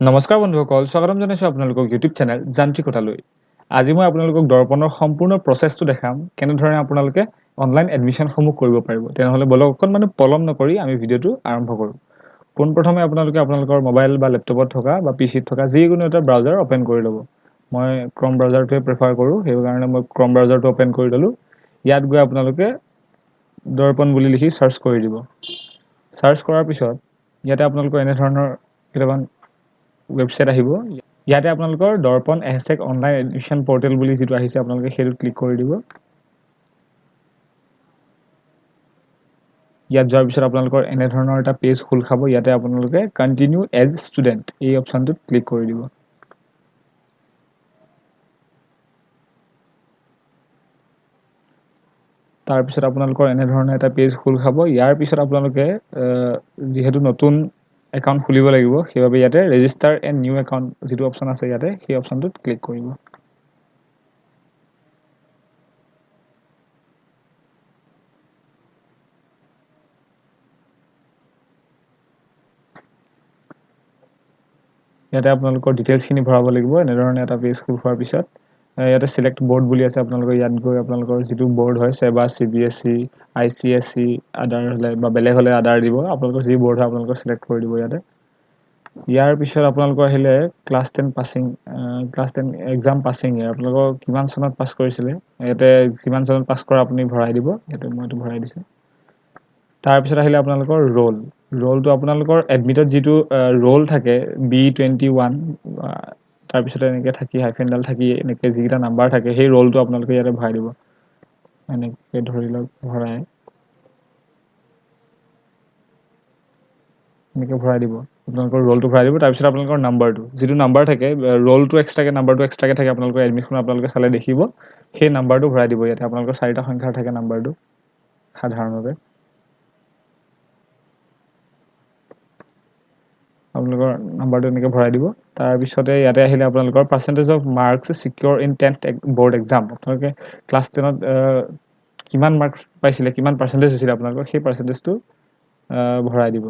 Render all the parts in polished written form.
নমস্কাৰ বন্ধুসকল, স্বাগতম জনাইছো আপোনালোকক ইউটিউব চেনেল যান্ত্ৰিকতালৈ। আজি মই আপোনালোকক দৰ্পণৰ সম্পূৰ্ণ প্ৰচেছটো দেখাম, কেনেধৰণে আপোনালোকে অনলাইন এডমিশ্যনসমূহ কৰিব পাৰিব। তেনেহ'লে বলক অকণমান পলম নকৰি আমি ভিডিঅ'টো আৰম্ভ কৰোঁ। পোনপ্ৰথমে আপোনালোকে আপোনালোকৰ মোবাইল বা লেপটপত থকা বা পিচিত থকা যিকোনো এটা ব্ৰাউজাৰ অপেন কৰি ল'ব। মই ক্ৰম ব্ৰাউজাৰটোৱে প্ৰিফাৰ কৰোঁ, সেইকাৰণে মই ক্ৰম ব্ৰাউজাৰটো অপেন কৰি ল'লোঁ। ইয়াত গৈ আপোনালোকে দৰ্পণ বুলি লিখি চাৰ্চ কৰি দিব। চাৰ্চ কৰাৰ পিছত ইয়াতে আপোনালোকৰ এনেধৰণৰ কেইটামান ৱেবছাইট আহিব। ইয়াতে আপোনালোকৰ দৰ্পণ এছএক অনলাইন এডমিশ্যন পৰ্টেল বুলি যিটো আহিছে আপোনালোকে সেইটো ক্লিক কৰি দিব। ইয়াত যোৱাৰ পিছত আপোনালোকৰ এনেধৰণৰ এটা পেজ খোল খাব। ইয়াতে আপোনালোকে কণ্টিনিউ এজ ষ্টুডেণ্ট এই অপশ্যনটোত ক্লিক কৰি দিব। তাৰপিছত আপোনালোকৰ এনেধৰণৰ এটা পেজ খোল খাব। ইয়াৰ পিছত আপোনালোকে যিহেতু নতুন একাউণ্ট খুলিব লাগিব, সেইবাবে ইয়াতে ৰেজিষ্টাৰ এণ্ড নিউ একাউণ্ট যিটো অপশ্যন আছে ইয়াতে সেই অপশ্যনটোত ক্লিক কৰিব। ইয়াতে আপোনালোকৰ ডিটেইলছখিনি ভৰাব লাগিব। এনেধৰণে এটা পেজ খোল খোৱাৰ পিছত ইয়াতে চিলেক্ট বৰ্ড বুলি আছে। আপোনালোকৰ ইয়াত গৈ আপোনালোকৰ যিটো বৰ্ড হয়, চেবা, CBSE, ICSE, আদাৰ হ'লে বা বেলেগ হ'লে আদাৰ দিব। আপোনালোকৰ যি বৰ্ড হয় আপোনালোকৰ চিলেক্ট কৰি দিব ইয়াতে। ইয়াৰ পিছত আপোনালোকৰ আহিলে class 10 passing, class 10 exam passing. আপোনালোকৰ কিমান চনত পাছ কৰিছিলে, ইয়াতে কিমান চনত পাছ কৰা আপুনি ভৰাই দিব। ইয়াতে মইতো ভৰাই দিছোঁ। তাৰপিছত আহিলে আপোনালোকৰ ৰোলটো আপোনালোকৰ এডমিটত যিটো ৰোল থাকে B21, তাৰপিছত এনেকৈ থাকি হাইফেনডাল থাকি এনেকৈ যিকেইটা নাম্বাৰ থাকে সেই ৰোলটো আপোনালোকে ইয়াতে ভৰাই দিব। এনেকৈ ধৰি লওক ভৰাই এনেকৈ ভৰাই দিব। আপোনালোকৰ ৰোলটো ভৰাই দিব। তাৰপিছত আপোনালোকৰ নাম্বাৰটো যিটো নাম্বাৰ থাকে, ৰোলটো এক্সট্ৰাকৈ নাম্বাৰটো এক্সট্ৰাকৈ থাকে। আপোনালোকৰ এডমিশ্যন আপোনালোকে চালে দেখিব, সেই নাম্বাৰটো ভৰাই দিব ইয়াতে। আপোনালোকৰ 4টা সংখ্যাৰ থাকে নাম্বাৰটো সাধাৰণতে। আপোনালোকৰ নাম্বাৰটো এনেকৈ ভৰাই দিব। তাৰপিছতে ইয়াতে আহিলে আপোনালোকৰ percentage of marks secure in 10th board exam. আপোনালোকে ক্লাছ 10ত কিমান মাৰ্কছ পাইছিলে, কিমান পাৰ্চেণ্টেজ হৈছিলে আপোনালোকৰ, সেই পাৰ্চেণ্টেজটো ভৰাই দিব।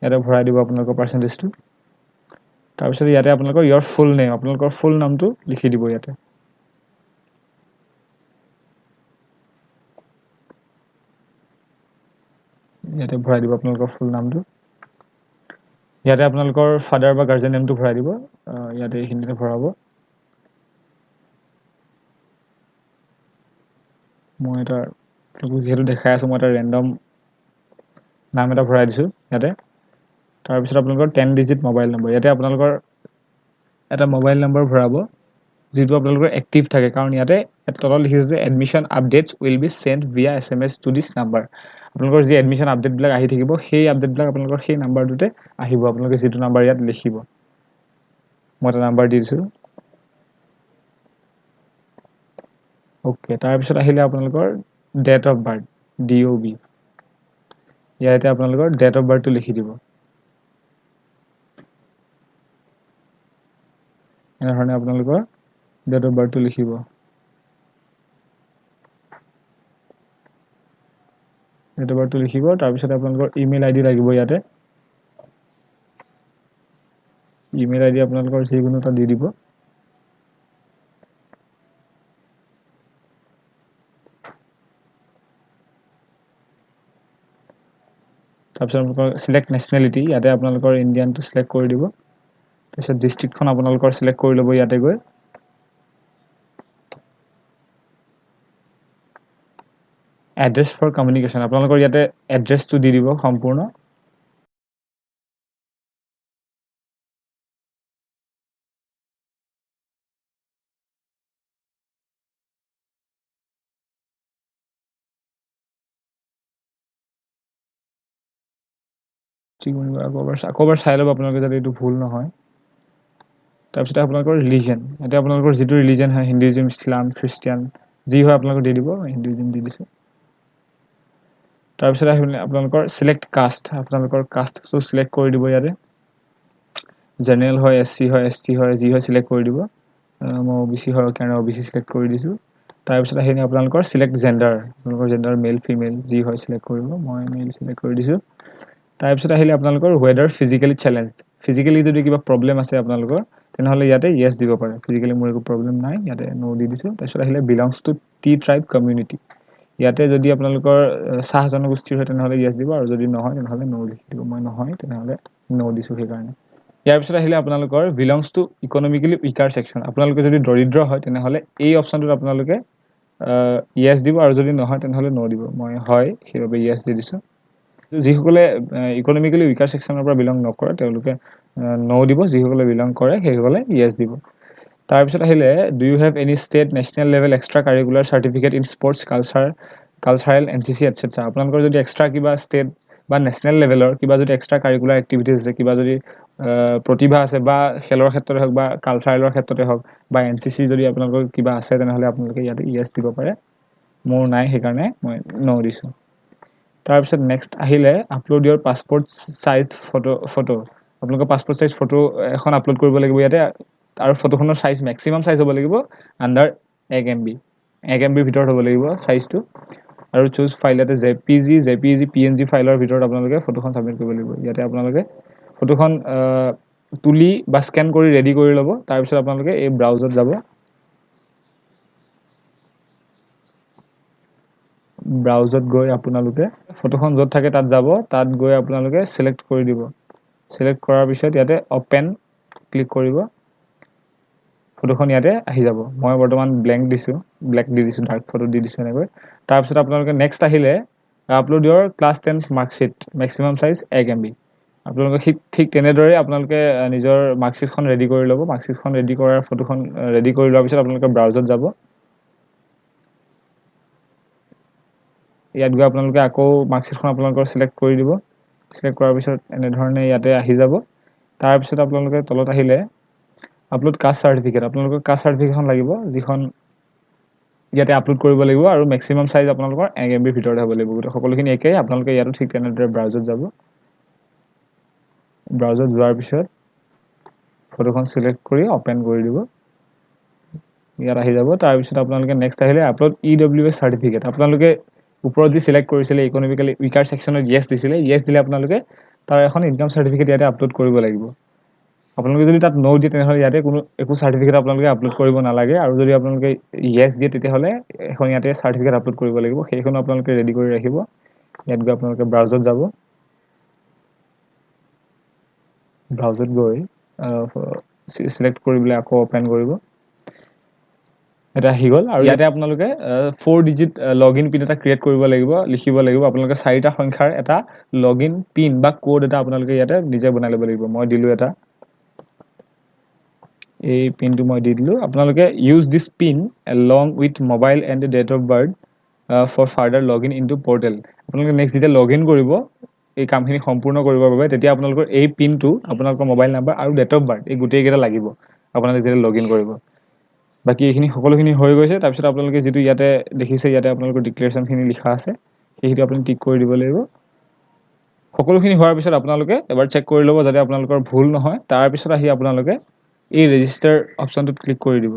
ইয়াতে ভৰাই দিব আপোনালোকৰ পাৰ্চেণ্টেজটো। তাৰপিছত ইয়াতে আপোনালোকৰ ইয়ৰ ফুল নেম, আপোনালোকৰ ফুল নামটো লিখি দিব ইয়াতে। ইয়াতে ভৰাই দিব আপোনালোকৰ ফুল নামটো। ইয়াতে আপোনালোকৰ ফাদাৰ বা গাৰ্জেন নেমটো ভৰাই দিব। ইয়াতে এইখিনিতে ভৰাব। মই এটা যিহেতু দেখাই আছোঁ, মই এটা ৰেণ্ডম নাম এটা ভৰাই দিছোঁ ইয়াতে। তাৰপিছত আপোনালোকৰ 10 ডিজিট মোবাইল নম্বৰ, ইয়াতে আপোনালোকৰ এটা মোবাইল নম্বৰ ভৰাব যিটো আপোনালোকৰ এক্টিভ থাকে। কাৰণ ইয়াতে তলত লিখিছে যে admission updates will be changed via SMS to this number. আপোনালোকৰ যি এডমিশ্যন আপডেটবিলাক আহি থাকিব, সেই আপডেটবিলাক আপোনালোকৰ সেই নাম্বাৰটোতে আহিব। আপোনালোকে যিটো নাম্বাৰ ইয়াত লিখিব, মই এটা নাম্বাৰ দি দিছোঁ। অ'কে, তাৰপিছত আহিলে আপোনালোকৰ ডেট অফ বাৰ্থ, DOB। ইয়াতে আপোনালোকৰ ডেট অফ বাৰ্থটো লিখি দিব। এনেধৰণে আপোনালোকৰ ডেট অফ বাৰ্থটো লিখিব। ডেট অফ বাৰ্থটো লিখিব। তাৰপিছত আপোনালোকৰ ইমেইল ID লাগিব ইয়াতে। ইমেইল ID আপোনালোকৰ যিকোনো এটা দি দিব। তাৰপিছত আপোনালোকৰ চিলেক্ট নেশ্যনেলিটি, ইয়াতে আপোনালোকৰ ইণ্ডিয়ানটো চিলেক্ট কৰি দিব। তাৰপিছত ডিষ্ট্ৰিক্টখন আপোনালোকৰ চিলেক্ট কৰি ল'ব ইয়াতে গৈ। এড্ৰেছ ফৰ কমিউনিকেশ্যন, আপোনালোকৰ ইয়াতে এড্ৰেছটো দি দিব সম্পূৰ্ণ। আকৌ এবাৰ চাই ল'ব আপোনালোকে যাতে এইটো ভুল নহয়। তাৰপিছতে আপোনালোকৰ ৰিলিজন, ইয়াতে আপোনালোকৰ যিটো ৰিলিজন হয়, হিন্দুইজিম, ইছলাম, খ্ৰীষ্টিয়ান, যি হয় আপোনালোকে দি দিব। হিন্দুইজিম দি দিছোঁ। তাৰপিছত আহিলে আপোনালোকৰ চিলেক্ট কাষ্ট, আপোনালোকৰ কাষ্টটো চিলেক্ট কৰি দিব ইয়াতে। জেনেৰেল হয়, SC হয়, ST হয়, যি হয় চিলেক্ট কৰি দিব। মই OBC হয় কাৰণে OBC চিলেক্ট কৰি দিছোঁ। তাৰপিছত আহিলে আপোনালোকৰ চিলেক্ট জেণ্ডাৰ, আপোনালোকৰ জেণ্ডাৰ মেল ফিমেল যি হয় চিলেক্ট কৰিব। মই মেল চিলেক্ট কৰি দিছোঁ। তাৰপিছত আহিলে আপোনালোকৰ whether physically challenged physically যদি কিবা প্ৰবলেম আছে আপোনালোকৰ তেনেহলে ইয়াতে yes দিব পাৰে physically মোৰ একো প্ৰবলেম নাই ইয়াতে no দি দিছো তাৰপিছত আহিলে belongs to T tribe community ইয়াতে যদি আপোনালোকৰ সাহ জনগোষ্ঠীৰ হয় তেনেহলে yes দিব আৰু যদি নহয় তেনেহলে no লিখি দিব মই নহয় তেনেহলে no দিছো সেই কাৰণে ইয়াৰ পিছত আহিলে আপোনালোকৰ belongs to economically weaker section আপোনালোকে যদি দৰিদ্ৰ হয় তেনেহলে এই অপচনটোত আপোনালোকে yes দিব আৰু যদি নহয় তেনেহলে no দিব মই হয় সেইবাবে yes দি দিছো যিসকলে ইকোনমিক্যালি উইকাৰ সেকশনৰ পৰা বিলং নকৰে তেওঁলোকে no দিব যিসকলে বিলং কৰে সেইসকলে yes দিব তাৰ পিছত আহিলে do you have any state national level extra curricular certificate in sports cultural NCC etc আপোনালোকৰ যদি এক্সট্ৰা কিবা ষ্টেট বা নেশনাল লেভেলৰ কিবা যদি এক্সট্ৰা কাৰিকুলাৰ এক্টিভিটিজ আছে কিবা যদি প্ৰতিভা আছে বা খেলৰ ক্ষেত্ৰতে হওক বা কালচাৰেলৰ ক্ষেত্ৰতে হওক বা এনসিসি যদি আপোনালোকৰ কিবা আছে তেনেহলে আপোনালোকে ইয়াতে yes দিব পাৰে মোৰ নাই সেই কাৰণে মই no দিছো তাৰপিছত নেক্সট আহিলে upload your passport size photo আপোনালোকৰ পাসপোৰ্ট সাইজ ফটো এখন আপলোড কৰিব লাগিব ইয়াতে আৰু ফটোখনৰ সাইজ ম্যাক্সিমাম সাইজ হ'ব লাগিব আন্ডাৰ 1 MB 1 MB ভিতৰত হ'ব লাগিব সাইজটো আৰু চুজ ফাইল ইয়াতে জেপিজি পিএনজি ফাইলৰ ভিতৰত আপোনালোকে ফটোখন সাবমিট কৰিব লাগিব ইয়াতে আপোনালোকে ফটোখন তুলি বা স্ক্যান কৰি ৰেডি কৰি ল'ব তাৰপিছত আপোনালোকে এই ব্ৰাউজাৰত যাব ব্ৰাউজাৰত গৈ আপোনালোকে ফটোখন য'ত থাকে তাত যাব তাত গৈ আপোনালোকে সিলেক্ট কৰি দিব সিলেক্ট কৰাৰ পিছত ইয়াতে ওপেন ক্লিক কৰিব ফটোখন ইয়াতে আহি যাব মই বৰ্তমান ব্ল্যাঙ্ক দিছো ব্ল্যাক দি দিছো ডাৰ্ক ফটো দি দিছো এনেকৈ তাৰ পিছত আপোনালোকে নেক্সট আহিলে upload your class 10th marksheet maximum size 1 MB আপোনালোকে ঠিক তেনেদৰে আপোনালোকে নিজৰ মাৰ্কশিটখন ৰেডি কৰি ল'ব মাৰ্কশিটখন ৰেডি কৰাৰ ফটোখন ৰেডি কৰি লোৱাৰ পিছত আপোনালোকে ব্ৰাউজাৰত যাব ইয়াত গৈ আপোনালোকে আকৌ মাৰ্কশিটখন আপোনালোকৰ সিলেক্ট কৰি দিব সিলেক্ট কৰাৰ পিছত এনে ধৰণে ইয়াতে আহি যাব তাৰ পিছত আপোনালোকে তলত আহিলে আপলোড কাষ্ট সাৰ্টিফিকেট আপোনালোকৰ কাষ্ট সাৰ্টিফিকেটখন লাগিব যিখন ইয়াতে আপলোড কৰিব লাগিব আৰু ম্যাক্সিমাম সাইজ আপোনালোকৰ 1 MB ভিতৰতে হ'ব লাগিব সকলোখিনি একেই আপোনালোকে ইয়াতো ঠিক তেনেদৰে ব্ৰাউজাৰত যাব ব্ৰাউজাৰত যোৱাৰ পিছত ফটোখন সিলেক্ট কৰি ওপেন কৰি দিব ইয়াত আহি যাব তাৰ পিছত আপোনালোকে নেক্সট আহিলে আপলোড EWS সাৰ্টিফিকেট আপোনালোকে ওপৰত যি সিলেক্ট কৰিছিলে ইকোনমিক্যালি উইকাৰ সেকশনত yes দিছিলে yes দিলে আপোনালোকে তাৰ এখন ইনকাম সাৰ্টিফিকেট ইয়াতে আপলোড কৰিব লাগিব আপোনালোকে যদি তাত no দিয়ে তেনেহলে ইয়াতে কোনো একো সাৰ্টিফিকেট আপোনালোকে আপলোড কৰিব নালাগে আৰু যদি আপোনালোকে yes দিয়ে তেতিয়াহলে এখন ইয়াতে সাৰ্টিফিকেট আপলোড কৰিব লাগিব সেইখন আপোনালোকে ৰেডি কৰি ৰাখিব ইয়াত গৈ আপোনালোকে ব্ৰাউজাৰত যাব ব্ৰাউজাৰত গৈ সিলেক্ট কৰিবলৈ আকৌ ওপেন কৰিব এটা আহি গল আৰু ইয়াতে আপোনালোকে 4 ডিজিট লগইন পিন এটা ক্ৰিয়েট কৰিব লাগিব লিখিব লাগিব আপোনালোকে 4টা সংখ্যাৰ এটা লগইন পিন বা কোড এটা আপোনালোকে ইয়াতে নিজে বনাই ল'ব লাগিব মই দিলো এটা এই পিনটো মই দি দিলো আপোনালোকে use this pin along with mobile and date of birth for further login into portal আপোনালোকে নেক্সট যেতিয়া লগইন কৰিব এই কামখিনি সম্পূৰ্ণ কৰিবৰ বাবে তেতিয়া আপোনালোকৰ এই পিনটো আপোনালোকৰ মোবাইল নাম্বাৰ আৰু ডেট অফ বাৰ্থ এই গোটেই কেইটা লাগিব আপোনালোকে যেতিয়া লগইন কৰিব বাকি এইখিনি সকলোখিনি হৈ গৈছে তাৰ পিছত আপোনালোকে যেটো ইয়াতে দেখিছে ইয়াতে আপোনালোকৰ ডিক্লেৰেচন খিনি লিখা আছে সেইখিনি আপুনি টিক কৰি দিব লাগিব সকলোখিনি হোৱাৰ পিছত আপোনালোকে এবাৰ চেক কৰি ল'ব যাতে আপোনালোকৰ ভুল নহয় তাৰ পিছত আহি আপোনালোকে এই ৰেজিষ্টাৰ অপচনটোত ক্লিক কৰি দিব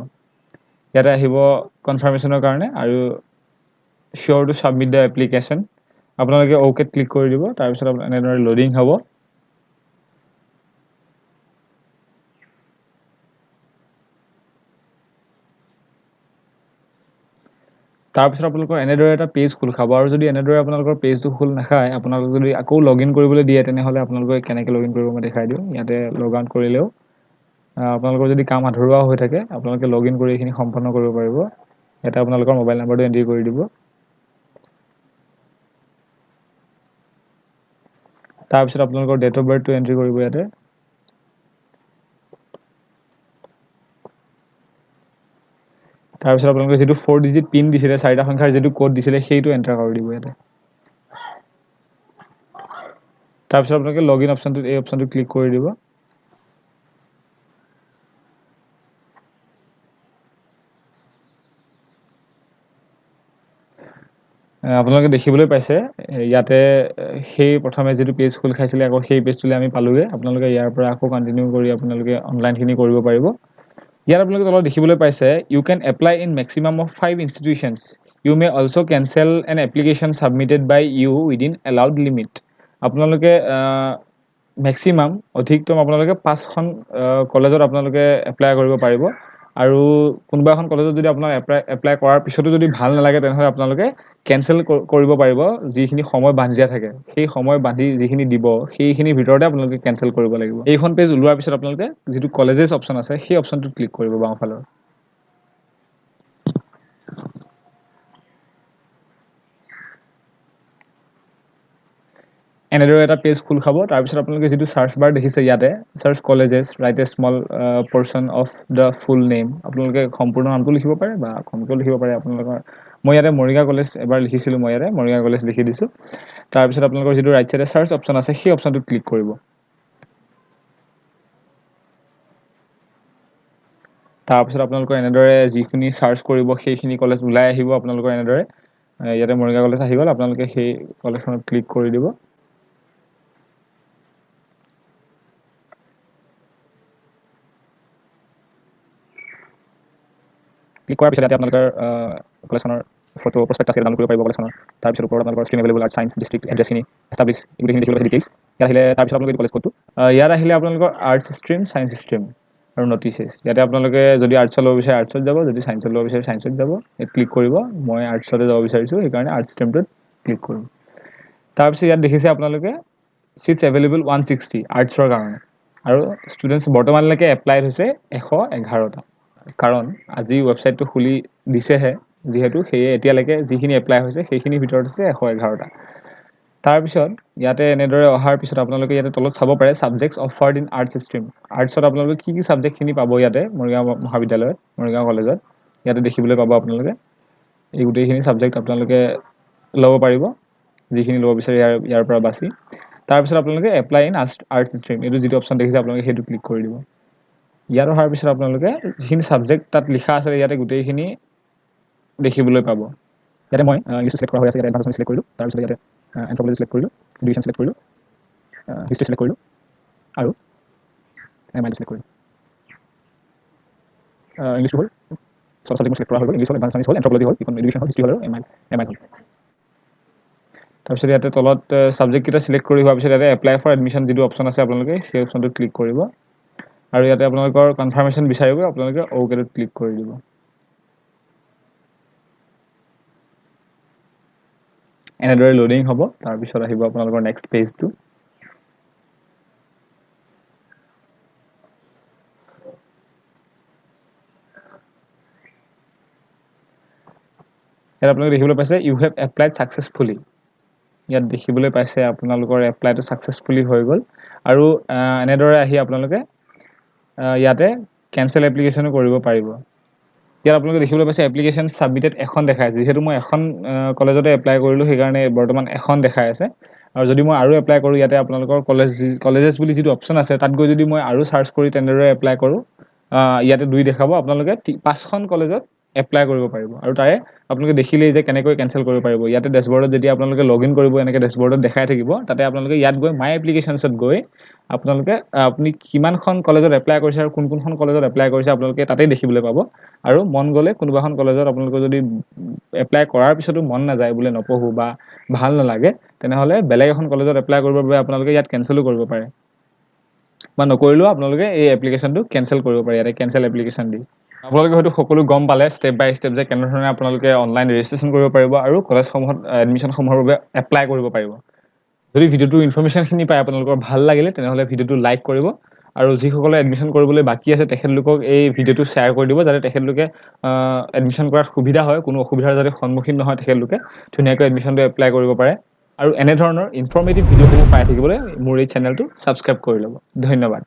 ইয়াতে আহিব কনফাৰ্মেশনৰ কাৰণে আৰু sure to submit the application আপোনালোকে ওকে ক্লিক কৰি দিব তাৰ পিছত এনেদৰে লোডিং হ'ব তাৰ পিছত আপোনালোকৰ এনেদৰে এটা পেজ খোল খাব আৰু যদি এনেদৰে আপোনালোকৰ পেজটো খোল নাখায় আপোনালোকে যদি আকৌ লগইন কৰিবলৈ দিয়ে তেনেহলে আপোনালোকে কেনেকৈ লগইন কৰিব মই দেখাই দিও ইয়াতে লগ আউট কৰিলেও আপোনালোকৰ যদি কাম আধৰুৱা হৈ থাকে আপোনালোকে লগইন কৰি এইখিনি সম্পন্ন কৰিব পাৰিব এটা আপোনালোকৰ মোবাইল নাম্বাৰটো এন্ট্ৰি কৰি দিব তাৰ পিছত আপোনালোকৰ ডেট অফ বাৰ্থটো এন্ট্ৰি কৰিব ইয়াতে তাৰ পিছত আপোনালোকে যেটো 4 ডিজিট পিন দিছিলে 4টা সংখ্যাৰ যেটো কোড দিছিলে সেইটো এন্টাৰ কৰি দিব ইয়াতে তাৰ পিছত আপোনালোকে লগইন অপচনটোত এই অপচনটো ক্লিক কৰি দিব আপোনালোকে দেখিবলৈ পাইছে ইয়াতে সেই প্ৰথমে যেটো পেজ খোল খাইছিলে আকৌ সেই পেজটোলে আমি পালোগে আপোনালোকে ইয়াৰ পৰা আকৌ কন্টিনিউ কৰি আপোনালোকে অনলাইন খিনি কৰিব পাৰিব ইয়াত আপোনালোকে তলত দেখিবলৈ পাইছে you can apply in maximum of 5 institutions you may also cancel an application submitted by you within allowed limit আপোনালোকে ম্যাক্সিমাম অধিকতম আপোনালোকে 5খন কলেজত আপোনালোকে এপ্লাই কৰিব পাৰিব আৰু কোনোবা এখন কলেজত যদি আপোনাৰ এপ্লাই কৰাৰ পিছতো যদি ভাল নালাগে তেনেহলে আপোনালোকে কেনসেল কৰিব পাৰিব যিখিনি সময় বান্ধি দিয়া থাকে সেই সময় বান্ধি যিখিনি দিব সেইখিনি ভিতৰতে আপোনালোকে কেনসেল কৰিব লাগিব এইখন পেজ ওলোৱাৰ পিছত আপোনালোকে যেটো কলেজেস অপচন আছে সেই অপচনটো ক্লিক কৰিব বাওঁফালৰ এনেদৰে এটা পেজ খুল খাব তাৰ পিছত আপোনালোকে যেটো সাৰ্চ বাৰ দেখিছে ইয়াতে search colleges right a small portion of the full name আপোনালোকে সম্পূৰ্ণ নামটো লিখিব পাৰে বা কমকৈ লিখিব পাৰে আপোনালোকৰ মই ইয়াতে মৰিগাঁও কলেজ এবাৰ লিখিছিলো মই ইয়াতে মৰিগাঁও কলেজ লিখি দিছো তাৰ পিছত আপোনালোকৰ যেটো ৰাইট সাইডে সাৰ্চ অপচন আছে সেই অপচনটো ক্লিক কৰিব তাৰ পিছত আপোনালোকৰ এনেদৰে যিখিনি সাৰ্চ কৰিব সেইখিনি কলেজ ওলাই আহিব আপোনালোকৰ এনেদৰে ইয়াতে মৰিগাঁও কলেজ আহি গল আপোনালোকে সেই কলেজখনত ক্লিক কৰি দিব ক্লিক কৰাৰ পিছত আপোনালোকৰ কলেজখনৰ ফটো প্ৰস্পেক্টাছ ডাউনলোড কৰিব পাৰিব কলেজখনৰ তাৰ পিছত ওপৰত আপোনালোকৰ stream available art science district এড্ৰেছখিনি এষ্টাব্লিছ ইগুলিখিনি দেখিবলৈ আছে ডিটেইলছ ইয়াত আহিলে তাৰ পিছত আপোনালোকে কলেজ কোডটো ইয়াত আহিলে আপোনালোকৰ আৰ্টছ ষ্ট্ৰীম সায়েন্স ষ্ট্ৰীম আৰু নটিচেছ ইয়াতে আপোনালোকে যদি আৰ্টছ ল'ব বিচাৰে আৰ্টছত যাব যদি সায়েন্সত ল'ব বিচাৰে সায়েন্সত যাব ক্লিক কৰিব মই আৰ্টছতে যাব বিচাৰিছো এই কাৰণে আৰ্টছ ষ্ট্ৰীমটোত ক্লিক কৰিম তাৰ পিছত ইয়াত দেখিছে আপোনালোকে সিটস এভেইলেবল 160 আৰ্টছৰ কাৰণে আৰু ষ্টুডেন্টস বৰ্তমানলৈকে এপ্লাইড হৈছে 111টা কাৰণ আজি ওয়েবসাইটটো খুলি দিছেহে যেহেতু সেই এতিয়ালৈকে যিখিনি এপ্লাই হৈছে সেইখিনি ভিতৰত আছে 111টা তাৰ পিছত ইয়াতে এনেদৰে অহাৰ পিছত আপোনালোকে ইয়াতে তলত চাব পাৰে subjects offered in arts stream আৰ্টছত আপোনালোকে কি সাবজেক্ট খিনি পাব ইয়াতে মৰিগাঁও মহাবিদ্যালয়ত মৰিগাঁও কলেজত ইয়াতে দেখিবলৈ পাব আপোনালোকে এই গোটেইখিনি সাবজেক্ট আপোনালোকে ল'ব পাৰিব যিখিনি ল'ব বিচাৰে ইয়াৰ পৰা বাছি তাৰ পিছত আপোনালোকে এপ্লাই ইন আৰ্টছ ষ্ট্ৰীম এইটো যেটো অপচন দেখিছে আপোনালোকে সেইটো ক্লিক কৰি দিব ইয়াৰ অহাৰ পিছত আপোনালোকে যিখিনি সাবজেক্ট তাত লিখা আছে ইয়াতে গোটেইখিনি দেখিবলৈ পাব ইয়াতে মই ইংলিছ সিলেক্ট কৰা হৈ আছে ইয়াতে এডভান্স সিলেক্ট কৰিলো তাৰ পিছত ইয়াতে এন্থ্ৰোপলজি সিলেক্ট কৰিলো এডুকেশ্যন সিলেক্ট কৰিলো হিষ্ট্ৰী সিলেক্ট কৰিলো আৰু এমআইএল সিলেক্ট কৰিলো ইংলিছ হ'ল সাবজেক্ট সিলেক্ট কৰা হৈ গ'ল ইংলিছ হ'ল এডভান্স সায়েন্স হ'ল এন্থ্ৰোপলজি হ'ল ইকন এডুকেশ্যন হ'ল হিষ্ট্ৰী হ'ল আৰু এমআইএল হ'ল তাৰ পিছত ইয়াতে তলত সাবজেক্ট কিটা সিলেক্ট কৰি হোৱাৰ পিছত ইয়াতে এপ্লাই ফৰ এডমিশন যেটো অপচন আছে আপোনালোকে সেই অপচনটো ক্লিক কৰিব আৰু ইয়াতে আপোনালোকৰ কনফাৰ্মেশন বিচাৰিব আপোনালোকে ওকেত ক্লিক কৰি দিব এনেদৰে লোডিং হ'ব তাৰ পিছত আহিব আপোনালোকৰ নেক্সট পেজটো ইয়াত আপোনালোকে দেখিবলৈ পাইছে ইউ হেভ এপ্লাইড সাকসেসফুলি ইয়াত দেখিবলৈ পাইছে আপোনালোকৰ এপ্লাইটো সাকসেসফুলি হৈ গ'ল আৰু এনেদৰে আহি আপোনালোকে ইয়াতে কেনসেল এপ্লিকেশনো কৰিব পাৰিব ইয়াত আপোনালোকে দেখিবলৈ পাইছে এপ্লিকেশন সাবমিটেড এখন দেখাই আছে যেহেতু মই এখন কলেজতে এপ্লাই কৰিলো সেই কাৰণে বৰ্তমান এখন দেখাই আছে আৰু যদি মই আৰু এপ্লাই কৰো ইয়াতে আপোনালোকৰ কলেজেস বুলি যেটো অপচন আছে তাত গৈ যদি মই আৰু সাৰ্চ কৰি তেনেদৰে এপ্লাই কৰো ইয়াতে দুই দেখাব আপোনালোকে 5খন কলেজত এপ্লাই কৰিব পাৰিব আৰু তাৰে আপোনালোকে দেখিলেই যে কেনেকৈ কেনসেল কৰিব পাৰিব ইয়াতে ড্যাশবৰ্ডত যেতিয়া আপোনালোকে লগইন কৰিব এনেকৈ ড্যাশবৰ্ডত দেখাই থাকিব তাতে আপোনালোকে ইয়াত গৈ মাই এপ্লিকেশনছত গৈ আপোনালোকে আপুনি কিমানখন কলেজত এপ্লাই কৰিছে আৰু কোনখন কলেজত এপ্লাই কৰিছে আপোনালোকে তাতেই দেখিবলৈ পাব আৰু মন গলে কোনোবাখন কলেজত আপোনালোকে যদি এপ্লাই কৰাৰ পিছতো মন নাযায় বুলে নপঢ়ো বা ভাল নালাগে তেনেহলে বেলেগ এখন কলেজত এপ্লাই কৰিবৰ বাবে আপোনালোকে ইয়াত কেনসেলও কৰিব পাৰে বা নকৰিলেও আপোনালোকে এই এপ্লিকেশনটো কেনসেল কৰিব পাৰে ইয়াতে কেনসেল এপ্লিকেশন দি আপোনালোকে হয়তো সকলো গম পালে স্টেপ বাই স্টেপ যে কেনেধৰণে আপোনালোকে অনলাইন ৰেজিষ্ট্ৰেচন কৰিব পাৰিব আৰু কলেজসমূহত এডমিশন সমূহৰ বাবে এপ্লাই কৰিব পাৰিব যদি ভিডিওটো ইনফৰমেশনখিনি পাই আপোনালোকৰ ভাল লাগিলে তেনেহলে ভিডিওটো লাইক কৰিব আৰু যিসকলে এডমিশন কৰিবলৈ বাকি আছে তেখেতলোকক এই ভিডিওটো শেয়াৰ কৰি দিব যাতে তেখেতলোকে এডমিশন কৰাত সুবিধা হয় কোনো অসুবিধাৰ যাতে সন্মুখীন নহয় তেখেতলোকে ধুনীয়াকৈ এডমিশনটো এপ্লাই কৰিব পাৰে আৰু এনে ধৰণৰ ইনফৰমেটিভ ভিডিওসমূহ পাই থাকিবলৈ মোৰ এই চেনেলটো সাবস্ক্ৰাইব কৰি ল'ব ধন্যবাদ